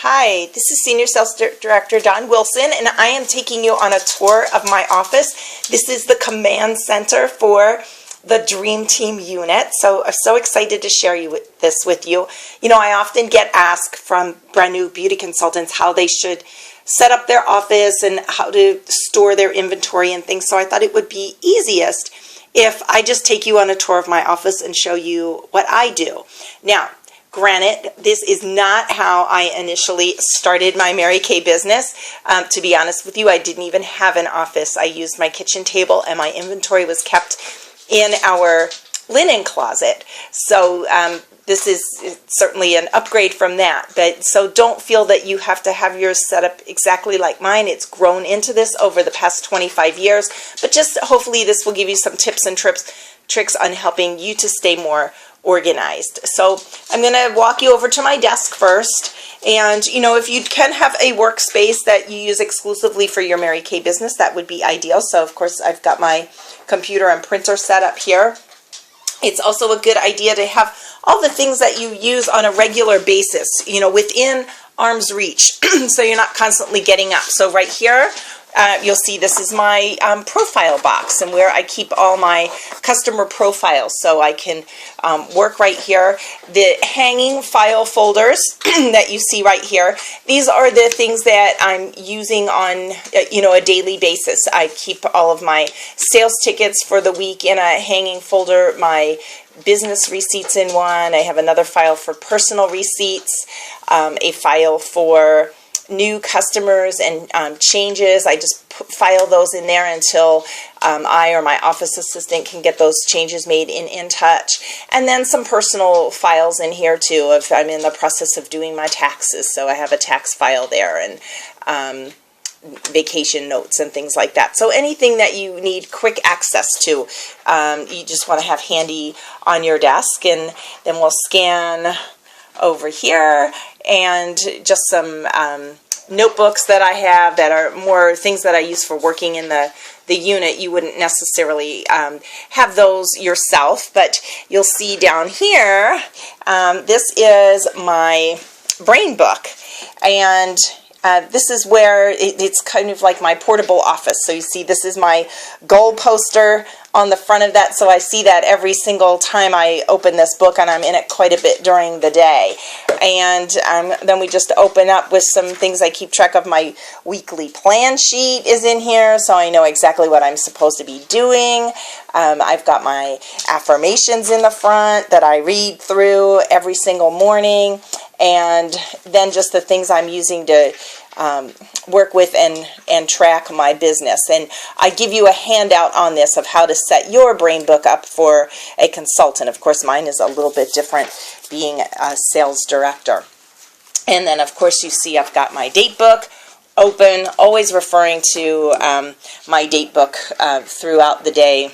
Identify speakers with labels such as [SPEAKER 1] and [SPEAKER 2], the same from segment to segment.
[SPEAKER 1] Hi, this is Senior Sales Director Don Wilson, and I am taking you on a tour of my office. This is the command center for the Dream Team unit, so I'm so excited to share this with you. You know, I often get asked from brand new beauty consultants how they should set up their office and how to store their inventory and things, so I thought it would be easiest if I just take you on a tour of my office and show you what I do. Now, granted, this is not how I initially started my Mary Kay business. To be honest with you, I didn't even have an office. I used my kitchen table, and my inventory was kept in our linen closet. So this is certainly an upgrade from that. But so don't feel that you have to have yours set up exactly like mine. It's grown into this over the past 25 years. But just hopefully this will give you some tips and tricks on helping you to stay more organized. So I'm going to walk you over to my desk first, and you know, if you can have a workspace that you use exclusively for your Mary Kay business, that would be ideal. So of course I've got my computer and printer set up here. It's also a good idea to have all the things that you use on a regular basis, you know, within arm's reach, so you're not constantly getting up. So right here, you'll see this is my profile box, and where I keep all my customer profiles, so I can work right here. The hanging file folders that you see right here, these are the things that I'm using on a daily basis. I keep all of my sales tickets for the week in a hanging folder, my business receipts in one. I have another file for personal receipts, a file for new customers and changes. I just file those in there until I or my office assistant can get those changes made in InTouch. And then some personal files in here too, if I'm in the process of doing my taxes. So I have a tax file there, and vacation notes and things like that. So anything that you need quick access to, you just want to have handy on your desk. And then we'll scan over here, and just some notebooks that I have that are more things that I use for working in the unit. You wouldn't necessarily have those yourself, but you'll see down here, this is my brain book, and this is where it's kind of like my portable office. So you see, this is my goal poster on the front of that, so I see that every single time I open this book, and I'm in it quite a bit during the day. And then we just open up with some things I keep track of. My weekly plan sheet is in here, so I know exactly what I'm supposed to be doing. I've got my affirmations in the front that I read through every single morning, and then just the things I'm using to work with and track my business. And I give you a handout on this of how to set your brain book up for a consultant. Of course, mine is a little bit different, being a sales director. And then of course you see I've got my date book open, always referring to my date book throughout the day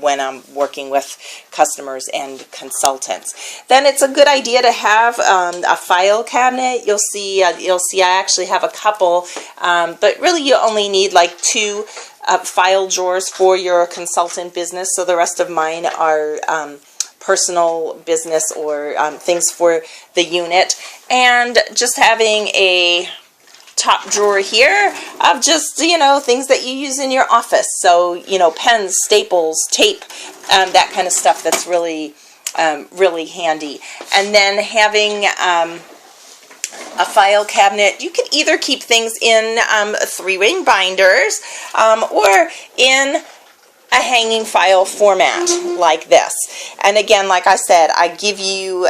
[SPEAKER 1] when I'm working with customers and consultants. Then it's a good idea to have a file cabinet. You'll see I actually have a couple, but really you only need like 2 file drawers for your consultant business. So the rest of mine are personal business or things for the unit, and just having a top drawer here of just, things that you use in your office. So, pens, staples, tape, that kind of stuff that's really, really handy. And then having a file cabinet, you can either keep things in 3-ring binders or in a hanging file format like this. And again, like I said, I give you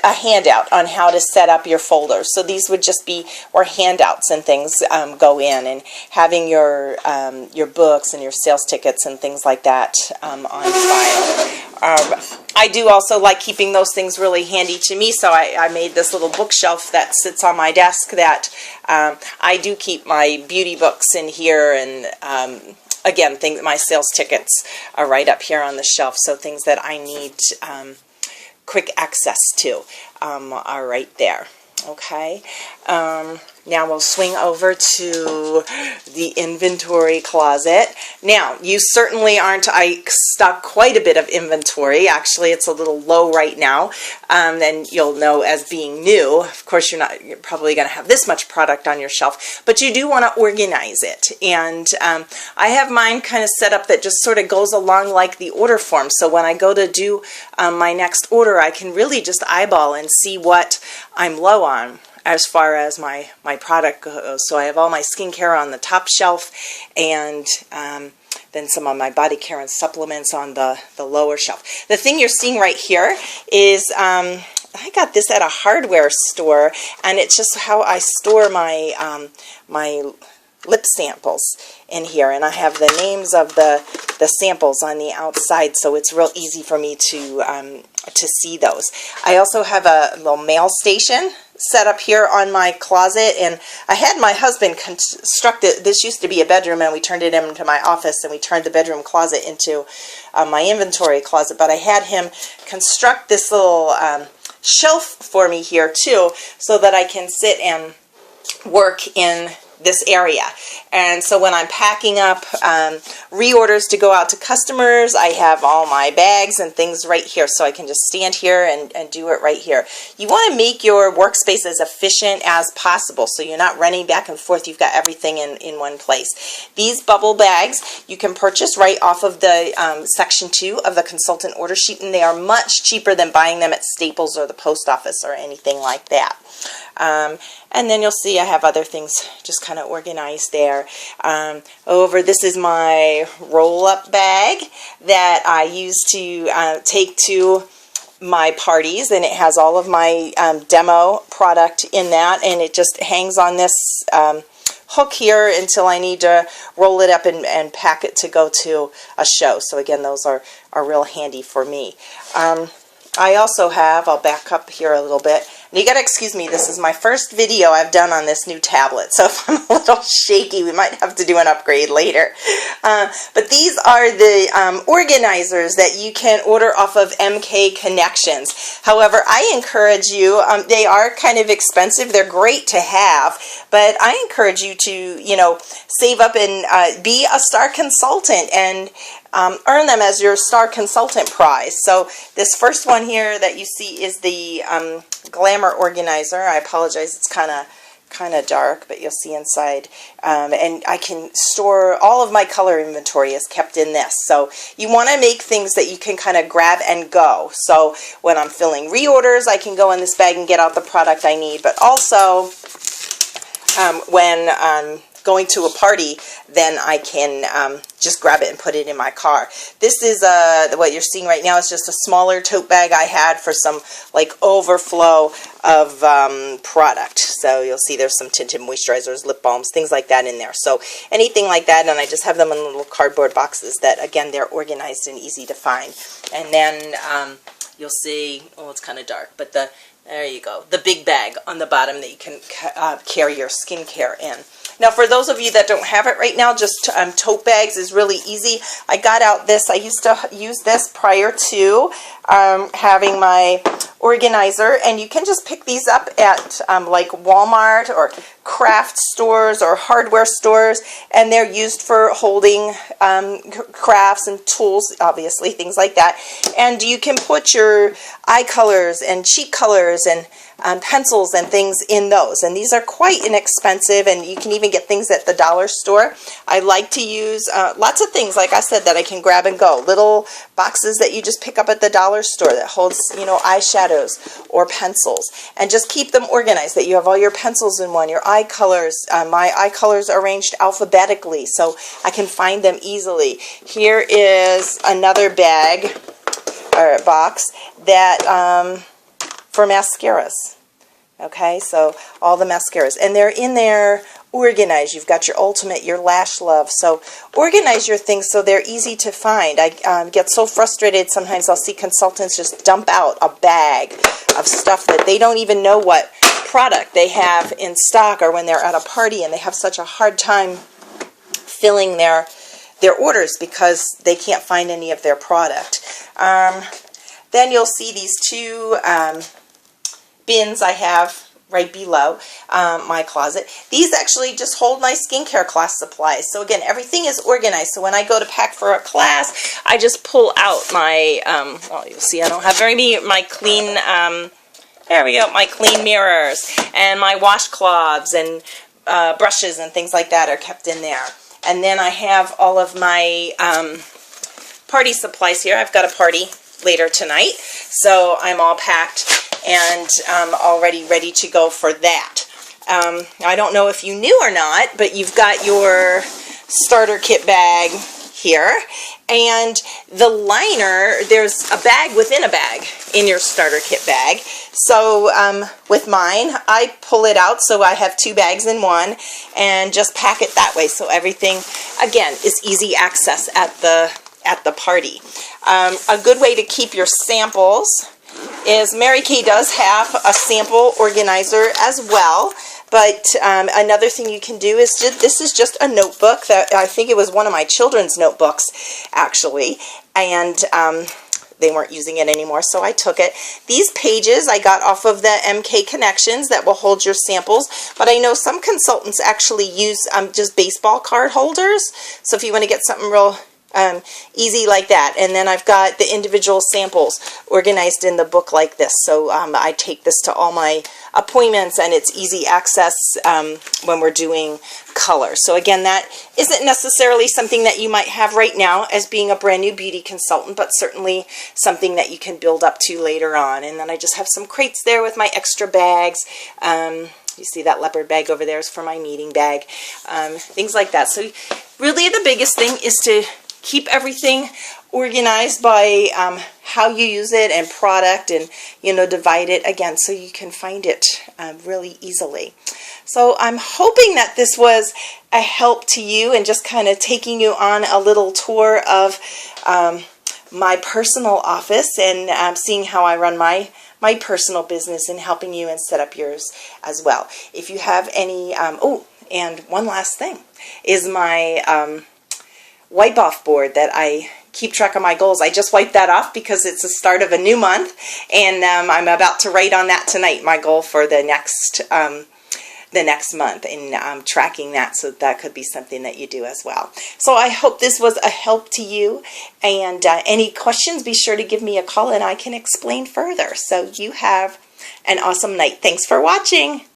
[SPEAKER 1] a handout on how to set up your folders. So these would just be where handouts and things go in, and having your books and your sales tickets and things like that on file. I do also like keeping those things really handy to me, so I made this little bookshelf that sits on my desk that I do keep my beauty books in here, and again, my sales tickets are right up here on the shelf, so things that I need quick access to are right there. Okay. Now we'll swing over to the inventory closet. Now, you certainly aren't, I stock quite a bit of inventory. Actually, it's a little low right now. And you'll know as being new. Of course, you're probably going to have this much product on your shelf, but you do want to organize it. And I have mine kind of set up that just sort of goes along like the order form. So when I go to do my next order, I can really just eyeball and see what I'm low on as far as my product goes. So I have all my skincare on the top shelf, and then some of my body care and supplements on the lower shelf. The thing you're seeing right here is I got this at a hardware store, and it's just how I store my my lip samples in here, and I have the names of the samples on the outside, so it's real easy for me to see those. I also have a little mail station set up here on my closet, and I had my husband construct it. This used to be a bedroom, and we turned it into my office, and we turned the bedroom closet into my inventory closet, but I had him construct this little shelf for me here too, so that I can sit and work in this area. And so when I'm packing up reorders to go out to customers, I have all my bags and things right here, so I can just stand here and do it right here. You want to make your workspace as efficient as possible, so you're not running back and forth. You've got everything in one place. These bubble bags you can purchase right off of the section 2 of the consultant order sheet, and they are much cheaper than buying them at Staples or the post office or anything like that. And then you'll see I have other things just kind of organized there. This is my roll-up bag that I use to take to my parties, and it has all of my demo product in that, and it just hangs on this hook here until I need to roll it up and pack it to go to a show. So again, those are real handy for me. I also have, I'll back up here a little bit, and you gotta excuse me, this is my first video I've done on this new tablet, so if I'm a little shaky, we might have to do an upgrade later. But these are the organizers that you can order off of MK Connections. However, I encourage you, they are kind of expensive, they're great to have, but I encourage you to, save up and be a star consultant and earn them as your star consultant prize. So this first one here that you see is the Glamour Organizer. I apologize, it's kind of dark, but you'll see inside. And I can store all of my color inventory is kept in this. So you want to make things that you can kind of grab and go. So when I'm filling reorders, I can go in this bag and get out the product I need. But also when I'm going to a party, then I can just grab it and put it in my car. This is what you're seeing right now is just a smaller tote bag I had for some like overflow of product. So you'll see there's some tinted moisturizers, lip balms, things like that in there. So anything like that, and I just have them in little cardboard boxes that, again, they're organized and easy to find. And then you'll see, oh, it's kind of dark, but there you go, the big bag on the bottom that you can carry your skincare in. Now, for those of you that don't have it right now, just tote bags is really easy. I got out this. I used to use this prior to having my organizer, and you can just pick these up at like Walmart or craft stores or hardware stores, and they're used for holding crafts and tools, obviously, things like that. And you can put your eye colors and cheek colors and pencils and things in those, and these are quite inexpensive, and you can even get things at the dollar store. I like to use lots of things, like I said, that I can grab and go. Little boxes that you just pick up at the dollar store that holds, eyeshadows or pencils, and just keep them organized, that you have all your pencils in one, your eye colors. My eye colors are arranged alphabetically, so I can find them easily. Here is another bag or box that for mascaras. Okay, so all the mascaras, and they're in there organized. You've got your Ultimate, your Lash Love, so organize your things so they're easy to find. I get so frustrated sometimes. I'll see consultants just dump out a bag of stuff that they don't even know what product they have in stock, or when they're at a party and they have such a hard time filling their orders because they can't find any of their product. Then you'll see these two bins I have right below my closet. These actually just hold my skincare class supplies. So again, everything is organized. So when I go to pack for a class, I just pull out my, well, you'll see I don't have very many, my clean, there we go, my clean mirrors and my washcloths and brushes and things like that are kept in there. And then I have all of my party supplies here. I've got a party later tonight, so I'm all packed and already ready to go for that. I don't know if you knew or not, but you've got your starter kit bag here, and the liner, there's a bag within a bag in your starter kit bag. So with mine, I pull it out so I have 2 bags in one and just pack it that way, so everything again is easy access at the party. A good way to keep your samples is Mary Kay does have a sample organizer as well. But another thing you can do is, this is just a notebook that I think it was one of my children's notebooks, actually, and they weren't using it anymore, so I took it. These pages I got off of the MK Connections that will hold your samples, but I know some consultants actually use just baseball card holders, so if you want to get something real easy like that. And then I've got the individual samples organized in the book like this. So I take this to all my appointments, and it's easy access when we're doing color. So again, that isn't necessarily something that you might have right now as being a brand new beauty consultant, but certainly something that you can build up to later on. And then I just have some crates there with my extra bags. You see that leopard bag over there is for my meeting bag. Things like that. So really the biggest thing is to keep everything organized by how you use it and product, and divide it again so you can find it really easily. So I'm hoping that this was a help to you and just kind of taking you on a little tour of my personal office and seeing how I run my personal business and helping you and set up yours as well. If you have any, oh, and one last thing is my wipe off board that I keep track of my goals. I just wiped that off because it's the start of a new month, and I'm about to write on that tonight, my goal for the next month, and tracking that, so that could be something that you do as well. So I hope this was a help to you, and any questions, be sure to give me a call and I can explain further. So you have an awesome night. Thanks for watching.